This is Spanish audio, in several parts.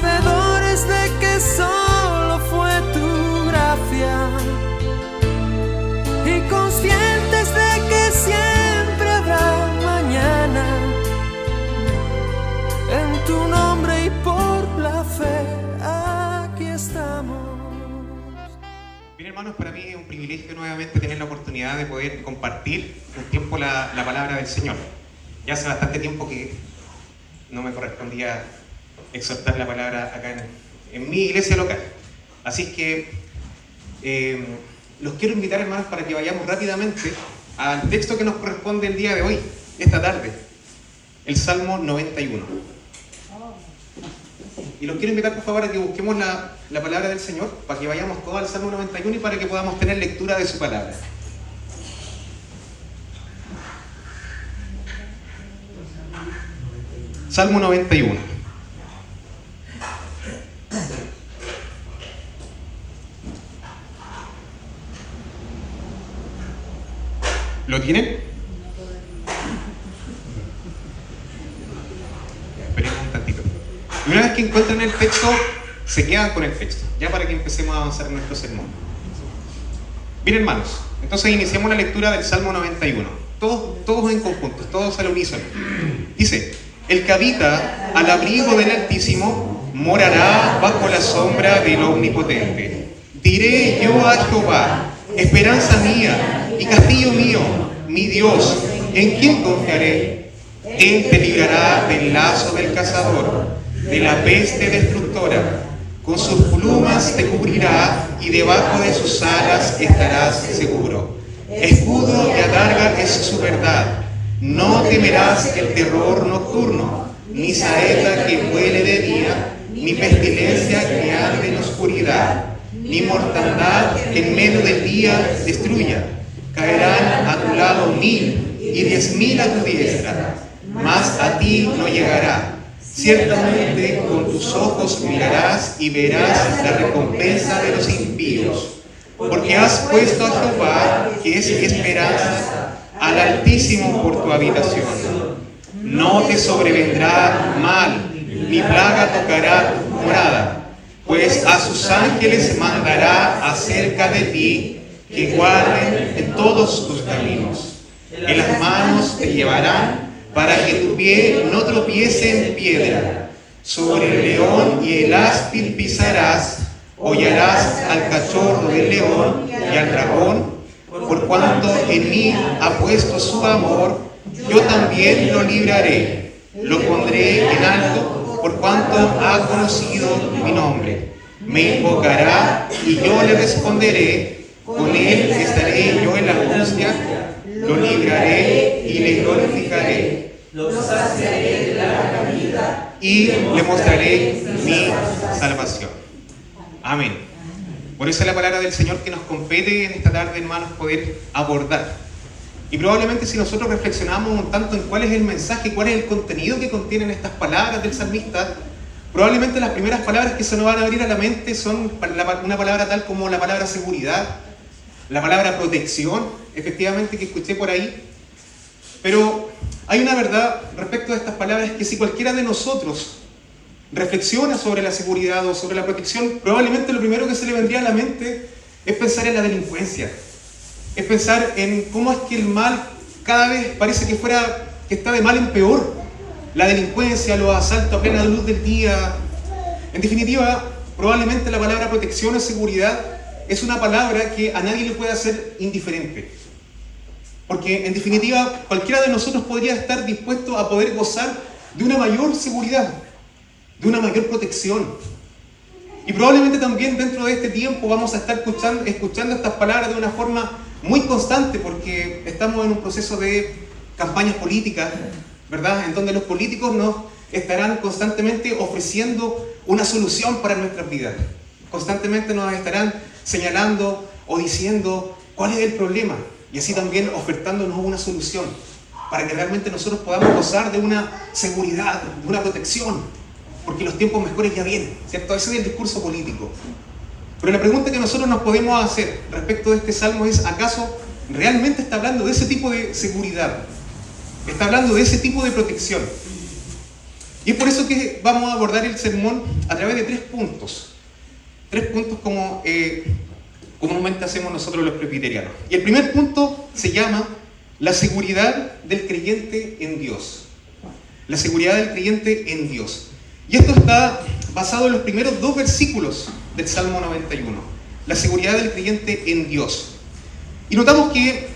sabedores de que solo fue tu gracia y conscientes de que siempre habrá mañana. En tu nombre y por la fe aquí estamos. Bien, hermanos, para mí es un privilegio nuevamente tener la oportunidad de poder compartir un tiempo la palabra del Señor. Ya hace bastante tiempo que no me correspondía exhortar la palabra acá en mi iglesia local. Así es que los quiero invitar, hermanos, para que vayamos rápidamente al texto que nos corresponde el día de hoy, esta tarde, el Salmo 91. Y los quiero invitar, por favor, a que busquemos la palabra del Señor, para que vayamos todos al Salmo 91 y para que podamos tener lectura de su palabra. Salmo 91. ¿Lo tienen? Esperemos un tantito. Y una vez que encuentren el texto, se quedan con el texto, ya para que empecemos a avanzar en nuestro sermón. Bien, hermanos, entonces iniciamos la lectura del Salmo 91. Todos en conjunto, todos al unísono. Dice: el que habita al abrigo del Altísimo morará bajo la sombra del Omnipotente. Diré yo a Jehová, esperanza mía y castillo mío, mi Dios, ¿en quién confiaré? Él te librará del lazo del cazador, de la peste destructora. Con sus plumas te cubrirá y debajo de sus alas estarás seguro. Escudo y adarga es su verdad. No temerás el terror nocturno, ni saeta que vuele de día, ni pestilencia que arde en oscuridad, ni mortandad que en medio del día destruya. Caerán a tu lado 1000 y 10.000 a tu diestra, mas a ti no llegará. Ciertamente con tus ojos mirarás y verás la recompensa de los impíos. Porque has puesto a Jehová, que es mi esperanza, al Altísimo por tu habitación. No te sobrevendrá mal, ni plaga tocará tu morada, pues a sus ángeles mandará acerca de ti, que guarden en todos tus caminos. En las manos te llevarán, para que tu pie no tropiece en piedra. Sobre el león y el áspid pisarás, hollarás al cachorro del león y al dragón. Por cuanto en mí ha puesto su amor, yo también lo libraré. Lo pondré en alto, por cuanto ha conocido mi nombre. Me invocará y yo le responderé. Con él estaré yo en la angustia. Lo libraré y le glorificaré. Lo saciaré de larga vida y le mostraré mi salvación. Amén. Por eso es la palabra del Señor que nos compete en esta tarde, hermanos, poder abordar. Y probablemente si nosotros reflexionamos un tanto en cuál es el mensaje, cuál es el contenido que contienen estas palabras del salmista, probablemente las primeras palabras que se nos van a abrir a la mente son una palabra tal como la palabra seguridad, la palabra protección, efectivamente, que escuché por ahí. Pero hay una verdad respecto a estas palabras, que si cualquiera de nosotros reflexiona sobre la seguridad o sobre la protección, probablemente lo primero que se le vendría a la mente es pensar en la delincuencia, es pensar en cómo es que el mal cada vez parece que está de mal en peor. La delincuencia, los asaltos a plena luz del día. En definitiva, probablemente la palabra protección o seguridad es una palabra que a nadie le puede hacer indiferente. Porque en definitiva, cualquiera de nosotros podría estar dispuesto a poder gozar de una mayor seguridad, de una mayor protección. Y probablemente también dentro de este tiempo vamos a estar escuchando estas palabras de una forma muy constante, porque estamos en un proceso de campañas políticas, ¿verdad? En donde los políticos nos estarán constantemente ofreciendo una solución para nuestras vidas. Constantemente nos estarán señalando o diciendo cuál es el problema, y así también ofertándonos una solución para que realmente nosotros podamos gozar de una seguridad, de una protección, porque los tiempos mejores ya vienen, ¿cierto? Ese es el discurso político. Pero la pregunta que nosotros nos podemos hacer respecto de este salmo es: ¿acaso realmente está hablando de ese tipo de seguridad? ¿Está hablando de ese tipo de protección? Y es por eso que vamos a abordar el sermón a través de 3 puntos. 3 puntos como comúnmente hacemos nosotros los presbiterianos. Y el primer punto se llama la seguridad del creyente en Dios. La seguridad del creyente en Dios. Y esto está basado en los primeros 2 versículos del Salmo 91. La seguridad del creyente en Dios. Y notamos que,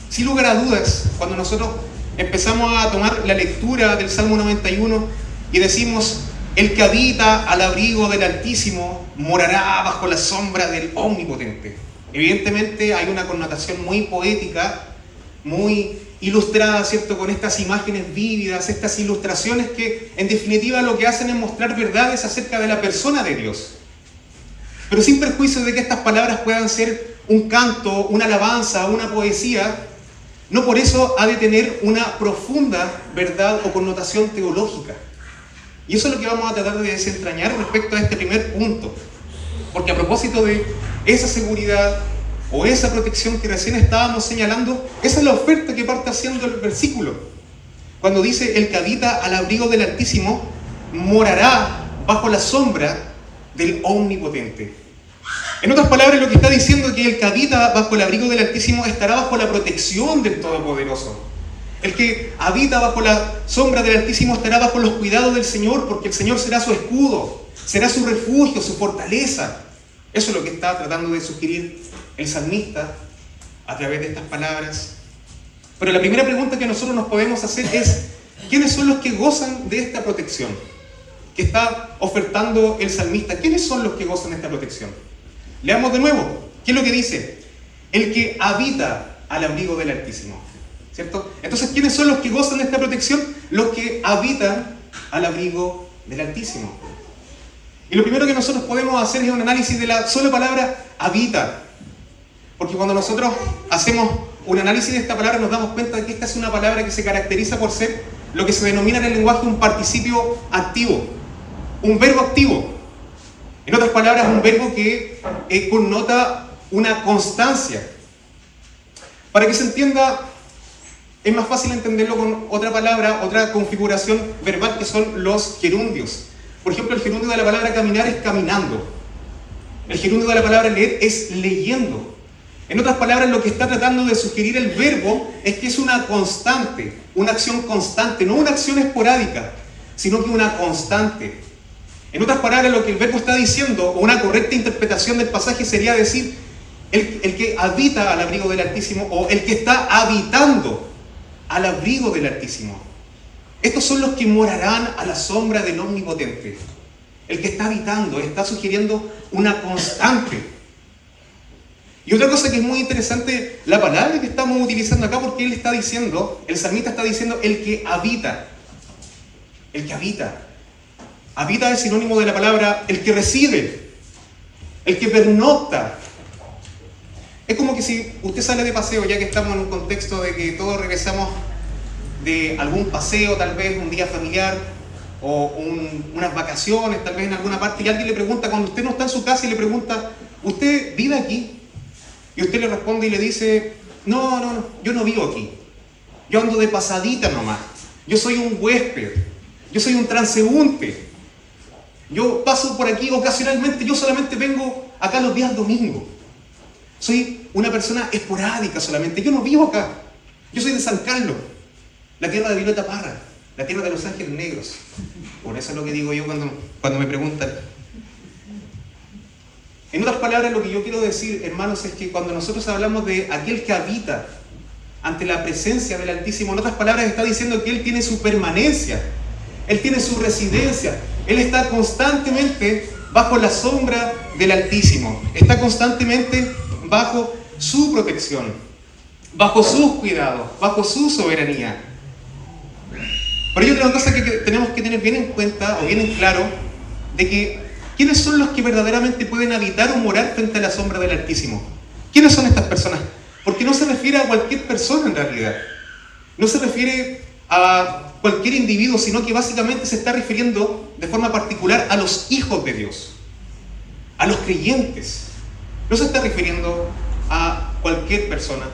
sin lugar a dudas, cuando nosotros empezamos a tomar la lectura del Salmo 91 y decimos: el que habita al abrigo del Altísimo morará bajo la sombra del Omnipotente. Evidentemente hay una connotación muy poética, muy ilustrada, ¿cierto?, con estas imágenes vívidas, estas ilustraciones que en definitiva lo que hacen es mostrar verdades acerca de la persona de Dios. Pero sin perjuicio de que estas palabras puedan ser un canto, una alabanza, una poesía, no por eso ha de tener una profunda verdad o connotación teológica. Y eso es lo que vamos a tratar de desentrañar respecto a este primer punto. Porque a propósito de esa seguridad o esa protección que recién estábamos señalando, esa es la oferta que parte haciendo el versículo. Cuando dice: el que habita al abrigo del Altísimo morará bajo la sombra del Omnipotente. En otras palabras, lo que está diciendo es que el que habita bajo el abrigo del Altísimo estará bajo la protección del Todopoderoso. El que habita bajo la sombra del Altísimo estará bajo los cuidados del Señor, porque el Señor será su escudo, será su refugio, su fortaleza. Eso es lo que está tratando de sugerir el salmista a través de estas palabras. Pero la primera pregunta que nosotros nos podemos hacer es: ¿quiénes son los que gozan de esta protección que está ofertando el salmista? ¿Quiénes son los que gozan de esta protección? Leamos de nuevo. ¿Qué es lo que dice? El que habita al abrigo del Altísimo, ¿cierto? Entonces, ¿quiénes son los que gozan de esta protección? Los que habitan al abrigo del Altísimo. Y lo primero que nosotros podemos hacer es un análisis de la sola palabra habita. Porque cuando nosotros hacemos un análisis de esta palabra nos damos cuenta de que esta es una palabra que se caracteriza por ser lo que se denomina en el lenguaje un participio activo, un verbo activo. En otras palabras, un verbo que connota una constancia. Para que se entienda, es más fácil entenderlo con otra palabra, otra configuración verbal, que son los gerundios. Por ejemplo, el gerundio de la palabra caminar es caminando. El gerundio de la palabra leer es leyendo. En otras palabras, lo que está tratando de sugerir el verbo es que es una constante, una acción constante, no una acción esporádica, sino que una constante. En otras palabras, lo que el verbo está diciendo, o una correcta interpretación del pasaje, sería decir el que habita al abrigo del Altísimo, o el que está habitando al abrigo del Altísimo. Estos son los que morarán a la sombra del Omnipotente. El que está habitando está sugiriendo una constante. Y otra cosa que es muy interesante, la palabra que estamos utilizando acá, porque él está diciendo, el salmista está diciendo el que habita. El que habita. Habita es sinónimo de la palabra el que reside, el que pernocta. Es como que si usted sale de paseo, ya que estamos en un contexto de que todos regresamos de algún paseo, tal vez un día familiar, o unas vacaciones, tal vez en alguna parte, y alguien le pregunta, cuando usted no está en su casa, y le pregunta: ¿usted vive aquí? Y usted le responde y le dice: no, yo no vivo aquí. Yo ando de pasadita nomás. Yo soy un huésped. Yo soy un transeúnte. Yo paso por aquí ocasionalmente. Yo solamente vengo acá los días domingos. Soy una persona esporádica solamente. Yo no vivo acá. Yo soy de San Carlos, la tierra de Violeta Parra, la tierra de los ángeles negros. Por eso es lo que digo yo cuando me preguntan. En otras palabras, lo que yo quiero decir, hermanos, es que cuando nosotros hablamos de aquel que habita ante la presencia del Altísimo, en otras palabras está diciendo que Él tiene su permanencia, Él tiene su residencia, Él está constantemente bajo la sombra del Altísimo, está constantemente bajo su protección, bajo sus cuidados, bajo su soberanía. Por ello, una cosa que tenemos que tener bien en cuenta o bien en claro, de que ¿quiénes son los que verdaderamente pueden habitar o morar frente a la sombra del Altísimo? ¿Quiénes son estas personas? Porque no se refiere a cualquier persona en realidad. No se refiere a cualquier individuo, sino que básicamente se está refiriendo de forma particular a los hijos de Dios, a los creyentes. No se está refiriendo a cualquier persona,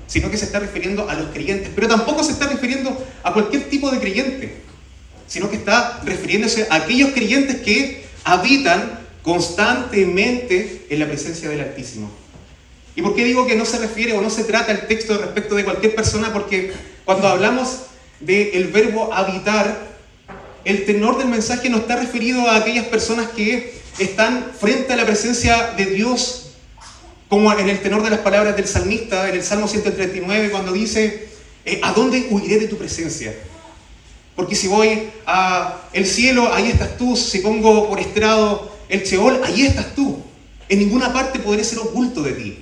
sino que se está refiriendo a los creyentes. Pero tampoco se está refiriendo a cualquier tipo de creyente, sino que está refiriéndose a aquellos creyentes que habitan constantemente en la presencia del Altísimo. ¿Y por qué digo que no se refiere o no se trata el texto respecto de cualquier persona? Porque cuando hablamos del verbo habitar, el tenor del mensaje no está referido a aquellas personas que están frente a la presencia de Dios, como en el tenor de las palabras del salmista, en el Salmo 139, cuando dice, ¿a dónde huiré de tu presencia? Porque si voy al cielo, ahí estás tú. Si pongo por estrado el Sheol, ahí estás tú. En ninguna parte podré ser oculto de ti.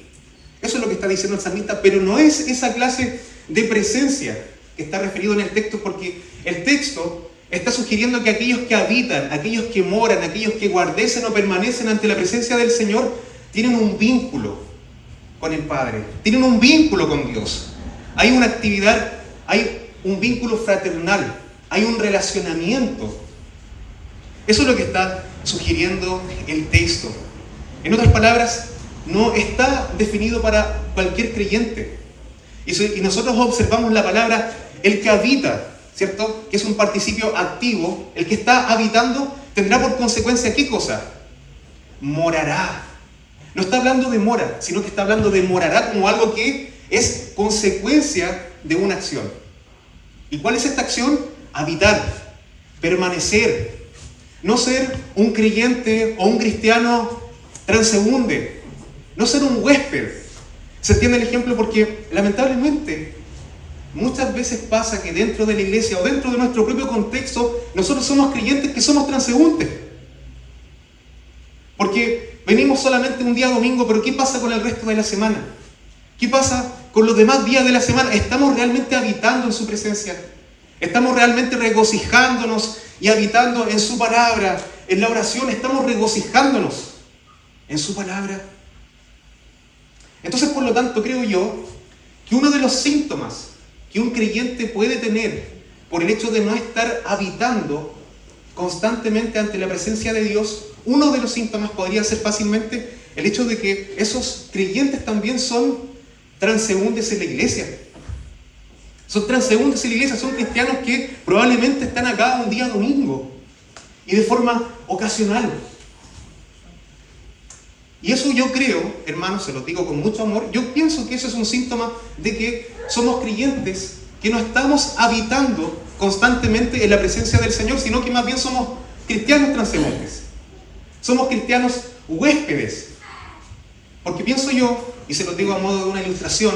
Eso es lo que está diciendo el salmista, pero no es esa clase de presencia que está referido en el texto, porque el texto está sugiriendo que aquellos que habitan, aquellos que moran, aquellos que guardecen o permanecen ante la presencia del Señor, tienen un vínculo con el Padre, tienen un vínculo con Dios. Hay una actividad, hay un vínculo fraternal, hay un relacionamiento. Eso es lo que está sugiriendo el texto. En otras palabras, no está definido para cualquier creyente. Y nosotros observamos la palabra el que habita, ¿cierto? Que es un participio activo. El que está habitando tendrá por consecuencia ¿qué cosa? Morará. No está hablando de mora, sino que está hablando de morará como algo que es consecuencia de una acción. ¿Y cuál es esta acción? Habitar, permanecer. No ser un creyente o un cristiano transeúnde. No ser un huésped. Se entiende el ejemplo porque lamentablemente muchas veces pasa que dentro de la iglesia o dentro de nuestro propio contexto nosotros somos creyentes que somos transeúntes. Porque venimos solamente un día domingo, pero ¿qué pasa con el resto de la semana? ¿Qué pasa con los demás días de la semana? ¿Estamos realmente habitando en su presencia? ¿Estamos realmente regocijándonos y habitando en su palabra? En la oración estamos regocijándonos en su palabra. Entonces, por lo tanto, creo yo que uno de los síntomas que un creyente puede tener por el hecho de no estar habitando constantemente ante la presencia de Dios, uno de los síntomas podría ser fácilmente el hecho de que esos creyentes también son transeúntes en la iglesia. Son transeúntes en la iglesia, son cristianos que probablemente están acá un día domingo y de forma ocasional. Y eso yo creo, hermanos, se lo digo con mucho amor, yo pienso que eso es un síntoma de que somos creyentes que no estamos habitando constantemente en la presencia del Señor, sino que más bien somos cristianos transeúntes. Somos cristianos huéspedes. Porque pienso yo, y se lo digo a modo de una ilustración,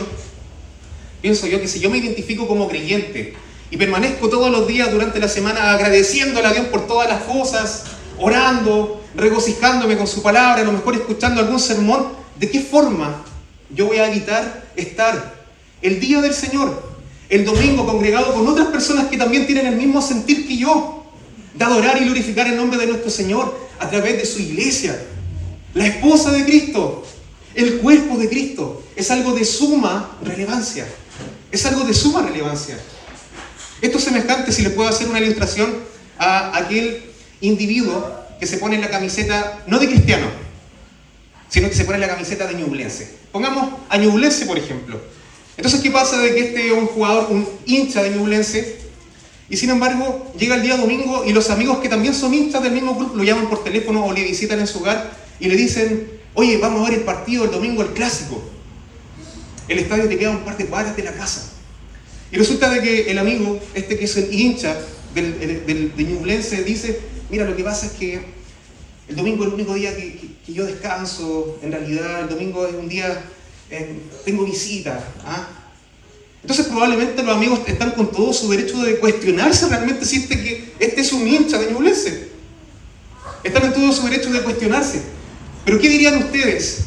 pienso yo que si yo me identifico como creyente y permanezco todos los días durante la semana agradeciéndole a Dios por todas las cosas, orando, regocijándome con su palabra, a lo mejor escuchando algún sermón, ¿de qué forma yo voy a evitar estar el día del Señor, el domingo, congregado con otras personas que también tienen el mismo sentir que yo, de adorar y glorificar el nombre de nuestro Señor a través de su iglesia? La esposa de Cristo, el cuerpo de Cristo, es algo de suma relevancia. Es algo de suma relevancia. Esto es semejante, si les puedo hacer una ilustración, a aquel individuo que se pone la camiseta, no de cristiano, sino que se pone la camiseta de Ñublense. Pongamos a Ñublense, por ejemplo. Entonces, ¿qué pasa de que este es un jugador, un hincha de Ñublense, y sin embargo llega el día domingo y los amigos que también son hinchas del mismo club lo llaman por teléfono o le visitan en su hogar y le dicen, oye, vamos a ver el partido el domingo, el clásico. El estadio te queda un par de cuadras de la casa. Y resulta de que el amigo, este que es el hincha de Ñublense, dice, mira, lo que pasa es que el domingo es el único día que yo descanso, en realidad el domingo es un día, tengo visita. Entonces probablemente los amigos están con todo su derecho de cuestionarse realmente si este es un hincha de Ñublense. Están en todo su derecho de cuestionarse. Pero ¿qué dirían ustedes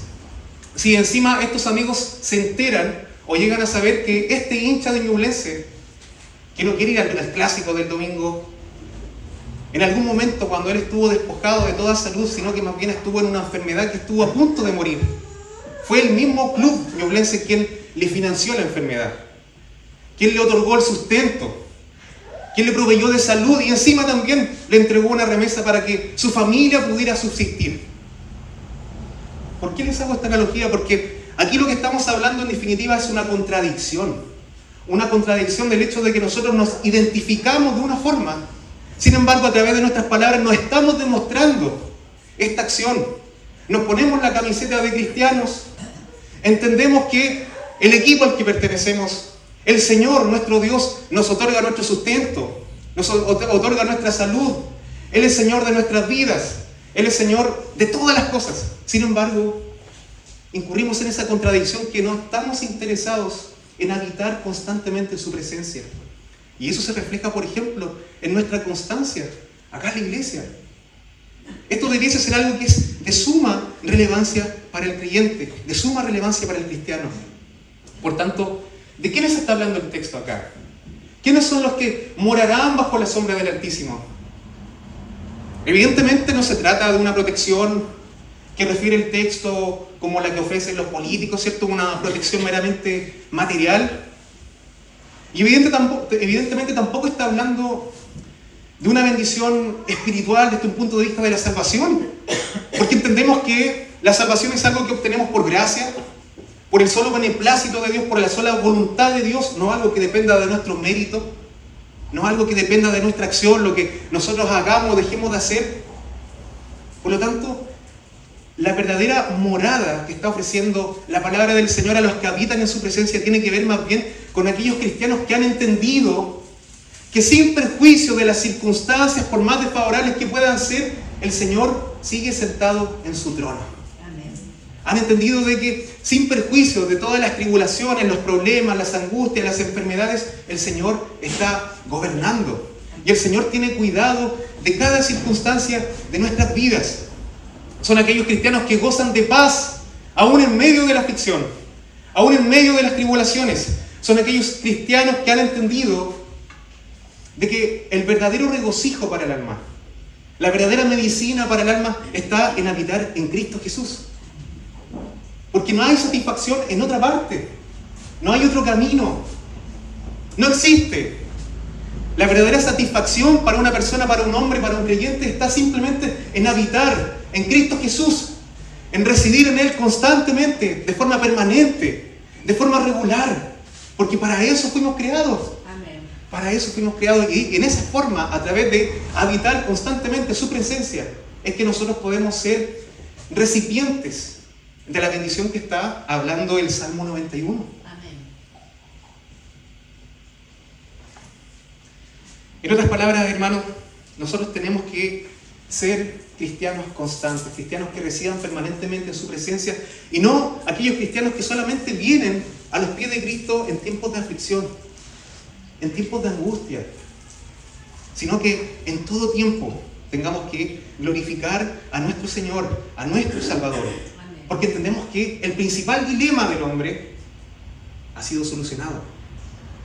si encima estos amigos se enteran o llegan a saber que este hincha de Ñublense, que no quiere ir al clásico del domingo, en algún momento cuando él estuvo despojado de toda salud, sino que más bien estuvo en una enfermedad que estuvo a punto de morir, fue el mismo club Ñublense quien le financió la enfermedad, quien le otorgó el sustento, quien le proveyó de salud y encima también le entregó una remesa para que su familia pudiera subsistir? ¿Por qué les hago esta analogía? Porque aquí lo que estamos hablando en definitiva es una contradicción del hecho de que nosotros nos identificamos de una forma, Sin embargo, a través de nuestras palabras nos estamos demostrando esta acción. Nos ponemos la camiseta de cristianos, entendemos que el equipo al que pertenecemos, el Señor, nuestro Dios, nos otorga nuestro sustento, nos otorga nuestra salud. Él es Señor de nuestras vidas, Él es Señor de todas las cosas. Sin embargo, incurrimos en esa contradicción que no estamos interesados en habitar constantemente en su presencia. Y eso se refleja, por ejemplo, en nuestra constancia acá en la iglesia. Esto debiese ser algo que es de suma relevancia para el creyente, de suma relevancia para el cristiano. Por tanto, ¿de quiénes está hablando el texto acá? ¿Quiénes son los que morarán bajo la sombra del Altísimo? Evidentemente no se trata de una protección que refiere el texto como la que ofrecen los políticos, ¿cierto? Una protección meramente material. Y evidentemente tampoco está hablando de una bendición espiritual desde un punto de vista de la salvación. Porque entendemos que la salvación es algo que obtenemos por gracia, por el solo beneplácito de Dios, por la sola voluntad de Dios, no algo que dependa de nuestro mérito, no algo que dependa de nuestra acción, lo que nosotros hagamos o dejemos de hacer. Por lo tanto, la verdadera morada que está ofreciendo la palabra del Señor a los que habitan en su presencia tiene que ver más bien con aquellos cristianos que han entendido que sin perjuicio de las circunstancias, por más desfavorables que puedan ser, el Señor sigue sentado en su trono. Amén. Han entendido de que sin perjuicio de todas las tribulaciones, los problemas, las angustias, las enfermedades, el Señor está gobernando. Y el Señor tiene cuidado de cada circunstancia de nuestras vidas. Son aquellos cristianos que gozan de paz, aún en medio de la aflicción, aún en medio de las tribulaciones. Son aquellos cristianos que han entendido de que el verdadero regocijo para el alma, la verdadera medicina para el alma está en habitar en Cristo Jesús. Porque no hay satisfacción en otra parte, no hay otro camino, no existe. La verdadera satisfacción para una persona, para un hombre, para un creyente está simplemente en habitar en Cristo Jesús, en residir en Él constantemente, de forma permanente, de forma regular, porque para eso fuimos creados. Amén. Para eso fuimos creados, y en esa forma, a través de habitar constantemente su presencia, es que nosotros podemos ser recipientes de la bendición que está hablando el Salmo 91. Amén. En otras palabras, hermanos, nosotros tenemos que ser cristianos constantes, cristianos que residan permanentemente en su presencia, y no aquellos cristianos que solamente vienen a los pies de Cristo en tiempos de aflicción, en tiempos de angustia, sino que en todo tiempo tengamos que glorificar a nuestro Señor, a nuestro Salvador, porque entendemos que el principal dilema del hombre ha sido solucionado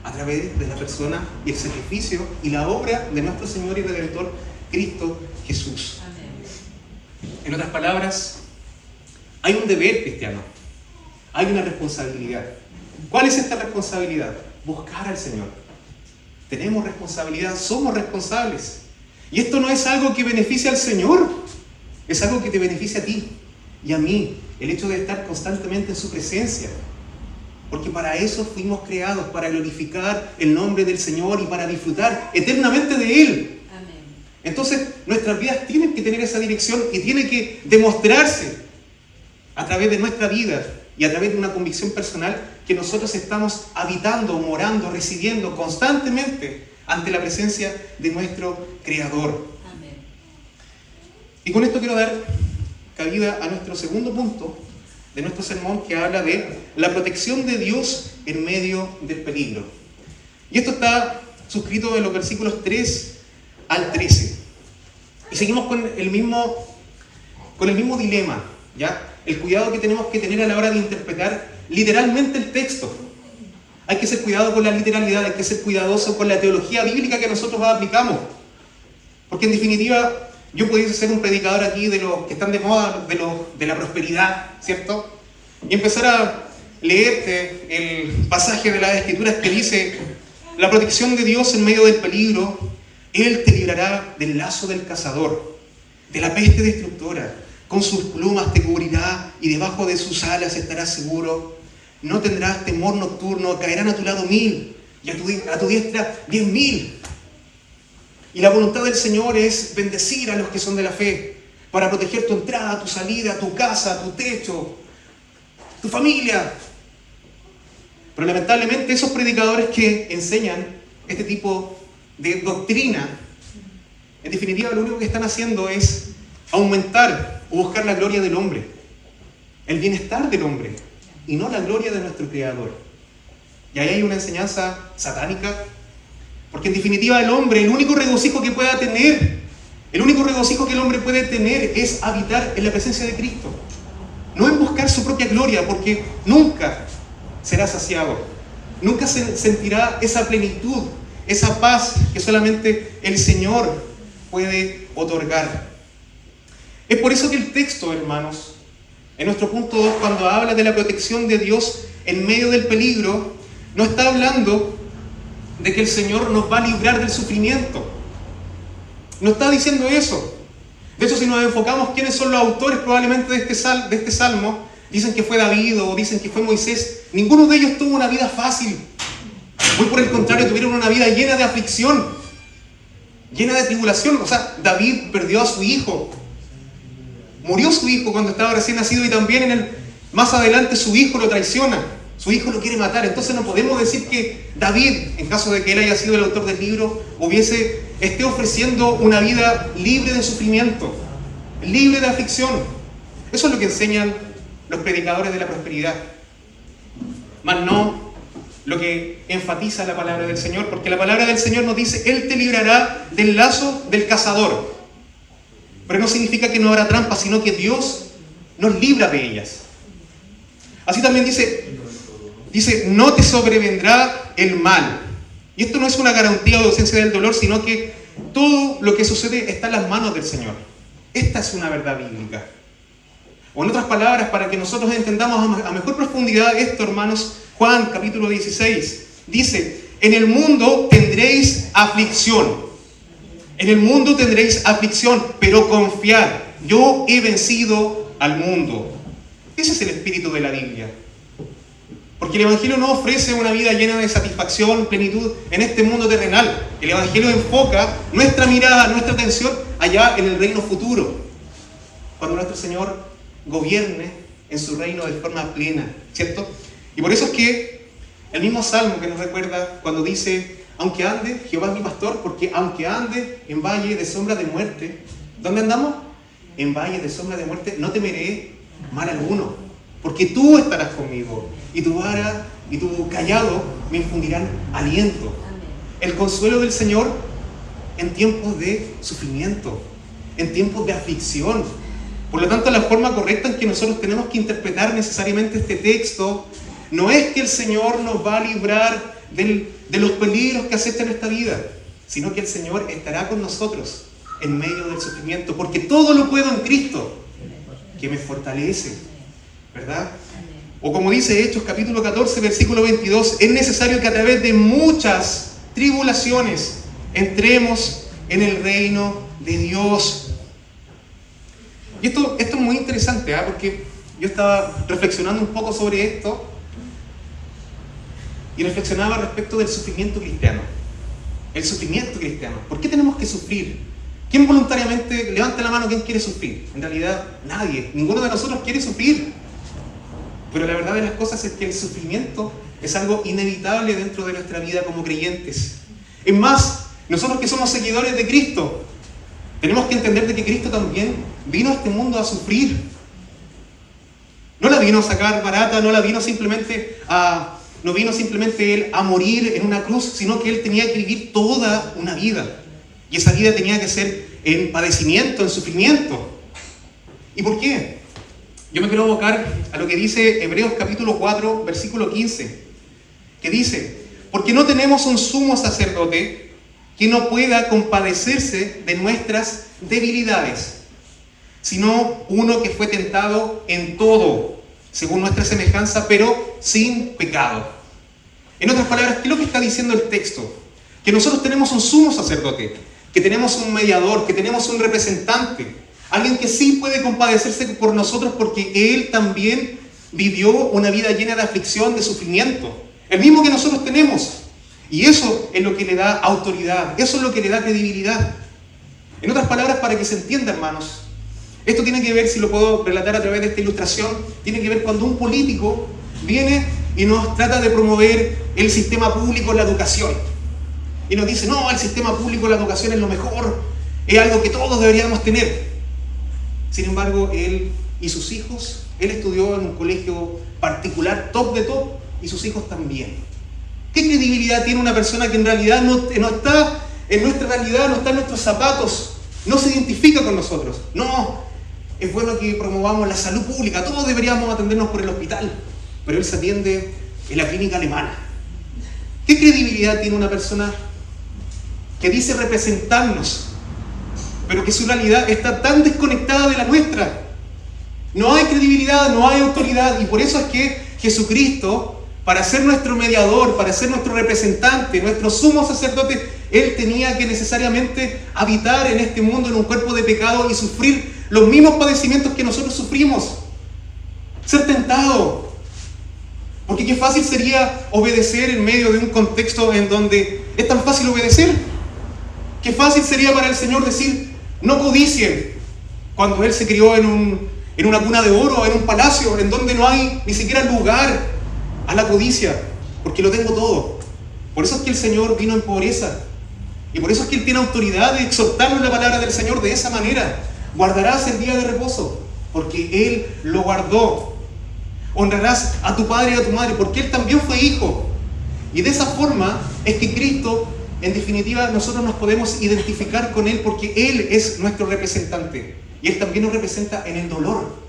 a través de la persona y el sacrificio y la obra de nuestro Señor y Redentor Cristo Jesús. Amén. En otras palabras, hay un deber cristiano, hay una responsabilidad. ¿Cuál es esta responsabilidad? Buscar al Señor. Tenemos responsabilidad, somos responsables. Y esto no es algo que beneficia al Señor, es algo que te beneficia a ti y a mí, el hecho de estar constantemente en su presencia. Porque para eso fuimos creados, para glorificar el nombre del Señor y para disfrutar eternamente de Él. Amén. Entonces, nuestras vidas tienen que tener esa dirección y tiene que demostrarse a través de nuestra vida y a través de una convicción personal que nosotros estamos habitando, morando, residiendo constantemente ante la presencia de nuestro Creador. Amén. Y con esto quiero dar cabida a nuestro segundo punto de nuestro sermón, que habla de la protección de Dios en medio del peligro. Y esto está suscrito en los versículos 3 al 13. Y seguimos con el mismo dilema, ¿ya? El cuidado que tenemos que tener a la hora de interpretar literalmente el texto. Hay que ser cuidado con la literalidad, hay que ser cuidadoso con la teología bíblica que nosotros aplicamos. Porque en definitiva, yo pudiese ser un predicador aquí de los que están de moda, de la prosperidad, ¿cierto? Y empezar a leerte el pasaje de las Escrituras que dice: la protección de Dios en medio del peligro, Él te librará del lazo del cazador, de la peste destructora, con sus plumas te cubrirá y debajo de sus alas estarás seguro. No tendrás temor nocturno, caerán a tu lado 1000 y a tu diestra 10.000. Y la voluntad del Señor es bendecir a los que son de la fe, para proteger tu entrada, tu salida, tu casa, tu techo, tu familia. Pero lamentablemente esos predicadores que enseñan este tipo de doctrina, en definitiva lo único que están haciendo es aumentar o buscar la gloria del hombre, el bienestar del hombre, y no la gloria de nuestro Creador. Y ahí hay una enseñanza satánica, porque en definitiva el hombre, el único regocijo que pueda tener, el único regocijo que el hombre puede tener es habitar en la presencia de Cristo, no en buscar su propia gloria, porque nunca será saciado, nunca se sentirá esa plenitud, esa paz que solamente el Señor puede otorgar. Es por eso que el texto, hermanos, en nuestro punto 2, cuando habla de la protección de Dios en medio del peligro, no está hablando de que el Señor nos va a librar del sufrimiento. No está diciendo eso. De hecho, si nos enfocamos quiénes son los autores probablemente de este salmo, dicen que fue David o dicen que fue Moisés. Ninguno de ellos tuvo una vida fácil. Muy por el contrario, tuvieron una vida llena de aflicción, llena de tribulación. O sea, David perdió a su hijo. Murió su hijo cuando estaba recién nacido, y también más adelante su hijo lo traiciona. Su hijo lo quiere matar. Entonces no podemos decir que David, en caso de que él haya sido el autor del libro, esté ofreciendo una vida libre de sufrimiento, libre de aflicción. Eso es lo que enseñan los predicadores de la prosperidad. Mas no lo que enfatiza la palabra del Señor, porque la palabra del Señor nos dice: Él te librará del lazo del cazador. Pero no significa que no habrá trampas, sino que Dios nos libra de ellas. Así también dice, no te sobrevendrá el mal. Y esto no es una garantía o ausencia del dolor, sino que todo lo que sucede está en las manos del Señor. Esta es una verdad bíblica. O en otras palabras, para que nosotros entendamos a mejor profundidad esto, hermanos, Juan capítulo 16 dice: en el mundo tendréis aflicción. En el mundo tendréis aflicción, pero confiad, yo he vencido al mundo. Ese es el espíritu de la Biblia. Porque el Evangelio no ofrece una vida llena de satisfacción, plenitud en este mundo terrenal. El Evangelio enfoca nuestra mirada, nuestra atención allá en el reino futuro, cuando nuestro Señor gobierne en su reino de forma plena, ¿cierto? Y por eso es que el mismo Salmo que nos recuerda cuando dice: aunque ande, Jehová es mi pastor, porque aunque ande en valle de sombra de muerte, ¿dónde andamos? En valle de sombra de muerte, no temeré mal alguno, porque tú estarás conmigo, y tu vara y tu callado me infundirán aliento. El consuelo del Señor en tiempos de sufrimiento, en tiempos de aflicción. Por lo tanto, la forma correcta en que nosotros tenemos que interpretar necesariamente este texto no es que el Señor nos va a librar de los peligros que acechan esta vida, sino que el Señor estará con nosotros en medio del sufrimiento, porque todo lo puedo en Cristo, que me fortalece, ¿verdad? O como dice Hechos capítulo 14, versículo 22, es necesario que a través de muchas tribulaciones entremos en el reino de Dios. Y esto es muy interesante, porque yo estaba reflexionando un poco sobre esto, y reflexionaba respecto del sufrimiento cristiano. El sufrimiento cristiano. ¿Por qué tenemos que sufrir? ¿Quién voluntariamente, levanta la mano, quién quiere sufrir? En realidad, nadie. Ninguno de nosotros quiere sufrir. Pero la verdad de las cosas es que el sufrimiento es algo inevitable dentro de nuestra vida como creyentes. Es más, nosotros que somos seguidores de Cristo, tenemos que entender de que Cristo también vino a este mundo a sufrir. No la vino a sacar barata, no vino simplemente Él a morir en una cruz, sino que Él tenía que vivir toda una vida. Y esa vida tenía que ser en padecimiento, en sufrimiento. ¿Y por qué? Yo me quiero abocar a lo que dice Hebreos capítulo 4, versículo 15, que dice: porque no tenemos un sumo sacerdote que no pueda compadecerse de nuestras debilidades, sino uno que fue tentado en todo, según nuestra semejanza, pero sin pecado. En otras palabras, ¿qué es lo que está diciendo el texto? Que nosotros tenemos un sumo sacerdote, que tenemos un mediador, que tenemos un representante, alguien que sí puede compadecerse por nosotros porque Él también vivió una vida llena de aflicción, de sufrimiento. El mismo que nosotros tenemos. Y eso es lo que le da autoridad, eso es lo que le da credibilidad. En otras palabras, para que se entienda, hermanos, esto tiene que ver, si lo puedo relatar a través de esta ilustración, tiene que ver cuando un político viene y nos trata de promover el sistema público en la educación. Y nos dice, no, el sistema público en la educación es lo mejor, es algo que todos deberíamos tener. Sin embargo, él y sus hijos, él estudió en un colegio particular, top de top, y sus hijos también. ¿Qué credibilidad tiene una persona que en realidad no está en nuestra realidad, no está en nuestros zapatos, no se identifica con nosotros? No, es bueno que promovamos la salud pública, todos deberíamos atendernos por el hospital, pero él se atiende en la clínica alemana. ¿Qué credibilidad tiene una persona que dice representarnos, pero que su realidad está tan desconectada de la nuestra? No hay credibilidad, no hay autoridad, y por eso es que Jesucristo, para ser nuestro mediador, para ser nuestro representante, nuestro sumo sacerdote, Él tenía que necesariamente habitar en este mundo en un cuerpo de pecado y sufrir los mismos padecimientos que nosotros sufrimos. Ser tentado. Porque qué fácil sería obedecer en medio de un contexto en donde es tan fácil obedecer. Qué fácil sería para el Señor decir, no codicien, cuando Él se crió en una cuna de oro, en un palacio, en donde no hay ni siquiera lugar a la codicia, porque lo tengo todo. Por eso es que el Señor vino en pobreza. Y por eso es que Él tiene autoridad de exhortarnos en la palabra del Señor de esa manera. Guardarás el día de reposo, porque Él lo guardó. Honrarás a tu padre y a tu madre, porque Él también fue hijo. Y de esa forma es que Cristo, en definitiva, nosotros nos podemos identificar con Él, porque Él es nuestro representante. Y Él también nos representa en el dolor.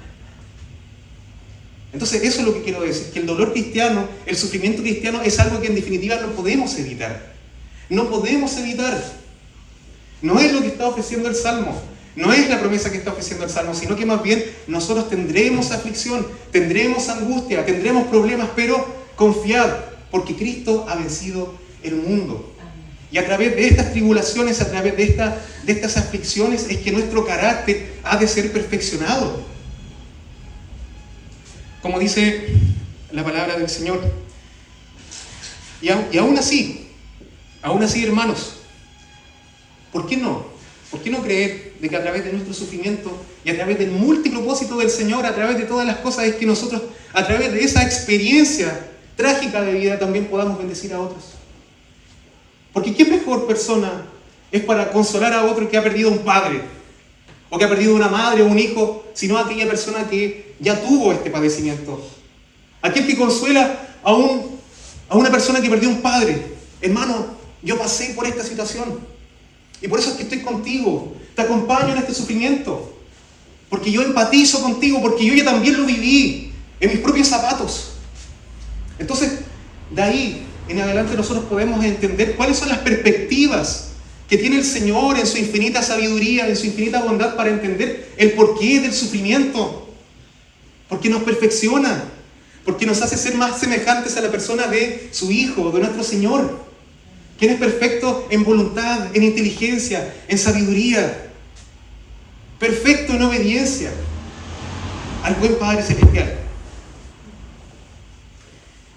Entonces eso es lo que quiero decir, que el dolor cristiano, el sufrimiento cristiano es algo que en definitiva no podemos evitar. No podemos evitar. No es lo que está ofreciendo el Salmo, no es la promesa que está ofreciendo el Salmo, sino que más bien nosotros tendremos aflicción, tendremos angustia, tendremos problemas, pero confiad, porque Cristo ha vencido el mundo. Y a través de estas tribulaciones, a través de estas aflicciones, es que nuestro carácter ha de ser perfeccionado. Como dice la palabra del Señor. Y aún así, hermanos, ¿por qué no? ¿Por qué no creer de que a través de nuestro sufrimiento y a través del multipropósito del Señor, a través de todas las cosas, es que nosotros, a través de esa experiencia trágica de vida, también podamos bendecir a otros? Porque ¿qué mejor persona es para consolar a otro que ha perdido un padre, o que ha perdido una madre o un hijo, sino aquella persona que ya tuvo este padecimiento? Aquel que consuela a una persona que perdió un padre. Hermano, yo pasé por esta situación y por eso es que estoy contigo, te acompaño en este sufrimiento, porque yo empatizo contigo, porque yo ya también lo viví en mis propios zapatos. Entonces, de ahí en adelante nosotros podemos entender cuáles son las perspectivas que tiene el Señor en su infinita sabiduría, en su infinita bondad, para entender el porqué del sufrimiento. Porque nos perfecciona, porque nos hace ser más semejantes a la persona de su Hijo, de nuestro Señor, quien es perfecto en voluntad, en inteligencia, en sabiduría, perfecto en obediencia al buen Padre Celestial.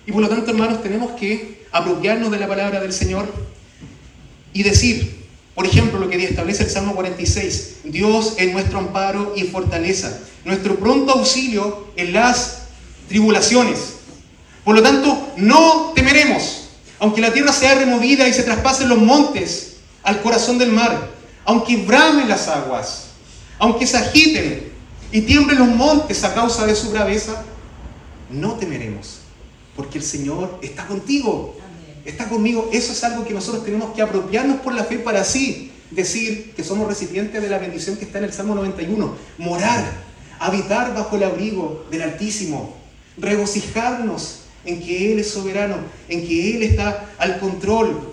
Y por lo tanto, hermanos, tenemos que apropiarnos de la palabra del Señor y decir, por ejemplo, lo que establece el Salmo 46, Dios es nuestro amparo y fortaleza, nuestro pronto auxilio en las tribulaciones. Por lo tanto, no temeremos, aunque la tierra sea removida y se traspasen los montes al corazón del mar, aunque bramen las aguas, aunque se agiten y tiemblen los montes a causa de su braveza, no temeremos, porque el Señor está contigo. Está conmigo. Eso es algo que nosotros tenemos que apropiarnos por la fe para así decir que somos recipientes de la bendición que está en el Salmo 91. Morar, habitar bajo el abrigo del Altísimo, regocijarnos en que Él es soberano, en que Él está al control.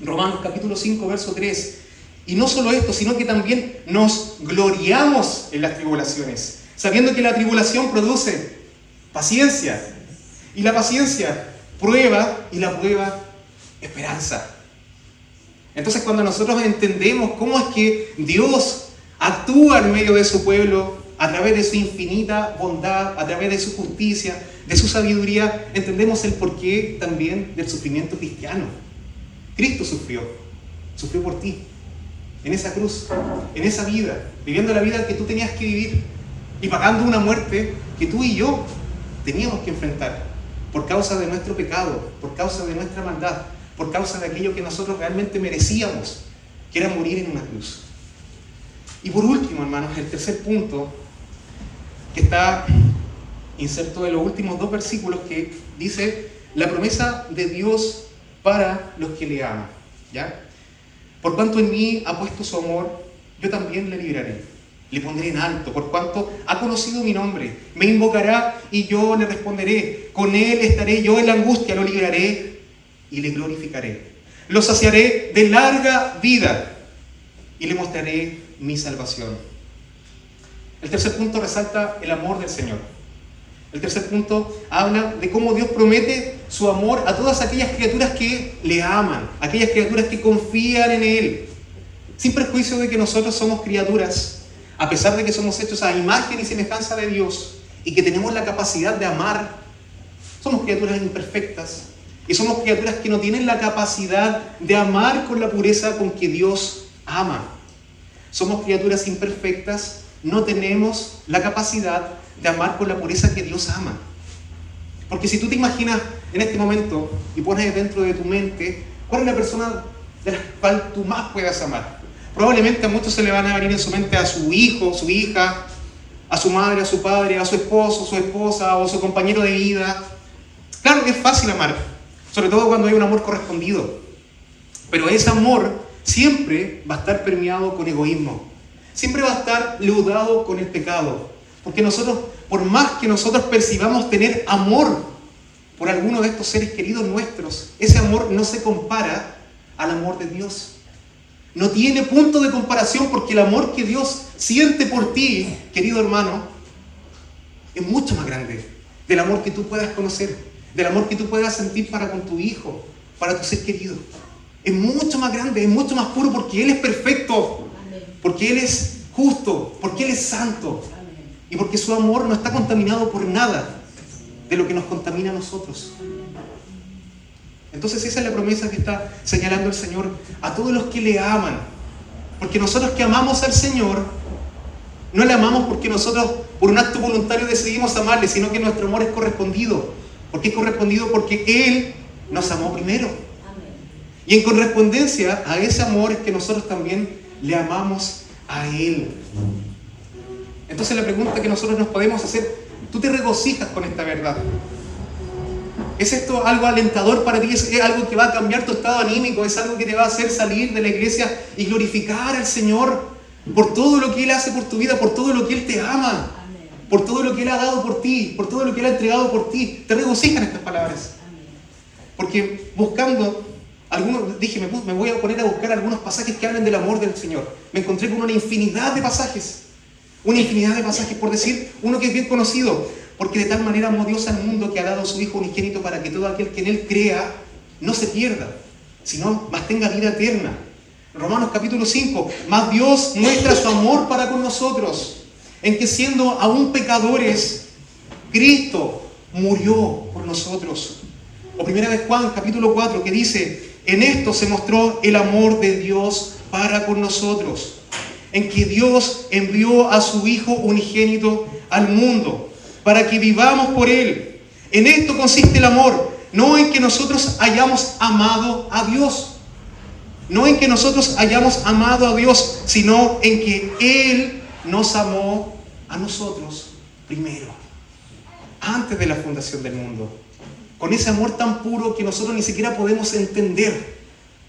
Romanos capítulo 5, verso 3. Y no solo esto, sino que también nos gloriamos en las tribulaciones, sabiendo que la tribulación produce paciencia, y la paciencia prueba, y la prueba, esperanza. Entonces, cuando nosotros entendemos cómo es que Dios actúa en medio de su pueblo, a través de su infinita bondad, a través de su justicia, de su sabiduría, entendemos el porqué también del sufrimiento cristiano. Cristo sufrió por ti, en esa cruz, en esa vida, viviendo la vida que tú tenías que vivir y pagando una muerte que tú y yo teníamos que enfrentar por causa de nuestro pecado, por causa de nuestra maldad, por causa de aquello que nosotros realmente merecíamos, que era morir en una cruz. Y por último, hermanos, el tercer punto, que está inserto en los últimos 2 versículos, que dice la promesa de Dios para los que le aman, ¿ya? Por cuanto en mí ha puesto su amor, yo también le libraré, le pondré en alto, por cuanto ha conocido mi nombre, me invocará y yo le responderé, con él estaré yo en la angustia, lo libraré y le glorificaré, lo saciaré de larga vida y le mostraré mi salvación. El tercer punto resalta el amor del Señor. El tercer punto habla de cómo Dios promete su amor a todas aquellas criaturas que le aman, aquellas criaturas que confían en Él, sin perjuicio de que nosotros somos criaturas, a pesar de que somos hechos a imagen y semejanza de Dios y que tenemos la capacidad de amar. Somos criaturas imperfectas y somos criaturas que no tienen la capacidad de amar con la pureza con que Dios ama. Somos criaturas imperfectas, no tenemos la capacidad de amar con la pureza que Dios ama. Porque si tú te imaginas en este momento y pones dentro de tu mente cuál es la persona de la cual tú más puedas amar, probablemente a muchos se le van a venir en su mente a su hijo, su hija, a su madre, a su padre, a su esposo, su esposa o su compañero de vida. Claro que es fácil amar, sobre todo cuando hay un amor correspondido, pero ese amor siempre va a estar permeado con egoísmo, siempre va a estar leudado con el pecado. Porque nosotros, por más que nosotros percibamos tener amor por alguno de estos seres queridos nuestros, ese amor no se compara al amor de Dios. No tiene punto de comparación, porque el amor que Dios siente por ti, querido hermano, es mucho más grande del amor que tú puedas conocer, del amor que tú puedas sentir para con tu hijo, para tu ser querido. Es mucho más grande, es mucho más puro, porque Él es perfecto, porque Él es justo, porque Él es santo. Y porque su amor no está contaminado por nada de lo que nos contamina a nosotros. Entonces esa es la promesa que está señalando el Señor a todos los que le aman. Porque nosotros que amamos al Señor, no le amamos porque nosotros por un acto voluntario decidimos amarle, sino que nuestro amor es correspondido. ¿Por qué es correspondido? Porque Él nos amó primero. Y en correspondencia a ese amor es que nosotros también le amamos a Él. Entonces la pregunta que nosotros nos podemos hacer: ¿tú te regocijas con esta verdad? ¿Es esto algo alentador para ti? ¿Es algo que va a cambiar tu estado anímico? ¿Es algo que te va a hacer salir de la iglesia y glorificar al Señor por todo lo que Él hace por tu vida, por todo lo que Él te ama, por todo lo que Él ha dado por ti, por todo lo que Él ha entregado por ti? ¿Te regocijan estas palabras? Porque buscando algunos, dije, me voy a poner a buscar algunos pasajes que hablan del amor del Señor. Me encontré con una infinidad de pasajes. Una infinidad de pasajes, por decir uno que es bien conocido. Porque de tal manera amó Dios al mundo que ha dado a su Hijo unigénito, para que todo aquel que en Él crea no se pierda, sino más tenga vida eterna. Romanos capítulo 5. Mas Dios muestra su amor para con nosotros, en que siendo aún pecadores, Cristo murió por nosotros. O primera de Juan capítulo 4, que dice: en esto se mostró el amor de Dios para con nosotros, en que Dios envió a su Hijo unigénito al mundo, para que vivamos por Él. En esto consiste el amor, no en que nosotros hayamos amado a Dios, no en que nosotros hayamos amado a Dios, sino en que Él nos amó a nosotros primero, antes de la fundación del mundo. Con ese amor tan puro que nosotros ni siquiera podemos entender,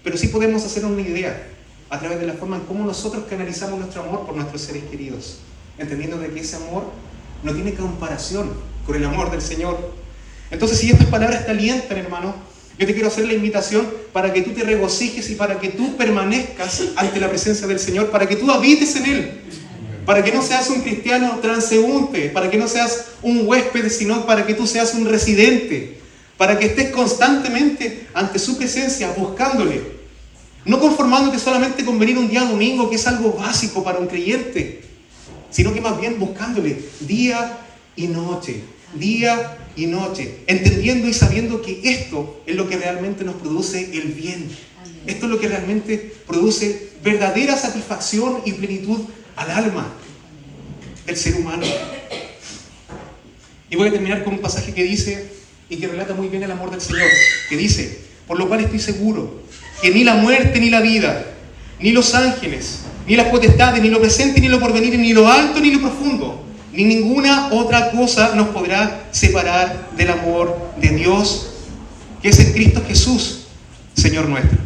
pero sí podemos hacer una idea a través de la forma en cómo nosotros canalizamos nuestro amor por nuestros seres queridos, entendiendo de que ese amor no tiene comparación con el amor del Señor. Entonces, si estas palabras te alientan, hermano, yo te quiero hacer la invitación para que tú te regocijes y para que tú permanezcas ante la presencia del Señor, para que tú habites en Él, para que no seas un cristiano transeúnte, para que no seas un huésped, sino para que tú seas un residente, para que estés constantemente ante su presencia buscándole. No conformándote solamente con venir un día domingo, que es algo básico para un creyente, sino que más bien buscándole día y noche, entendiendo y sabiendo que esto es lo que realmente nos produce el bien. Esto es lo que realmente produce verdadera satisfacción y plenitud al alma del ser humano. Y voy a terminar con un pasaje que dice, y que relata muy bien el amor del Señor, que dice: por lo cual estoy seguro que ni la muerte ni la vida, ni los ángeles, ni las potestades, ni lo presente ni lo porvenir, ni lo alto ni lo profundo, ni ninguna otra cosa nos podrá separar del amor de Dios, que es en Cristo Jesús, Señor nuestro.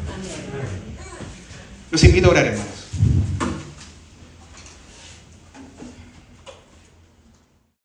Los invito a orar, hermanos.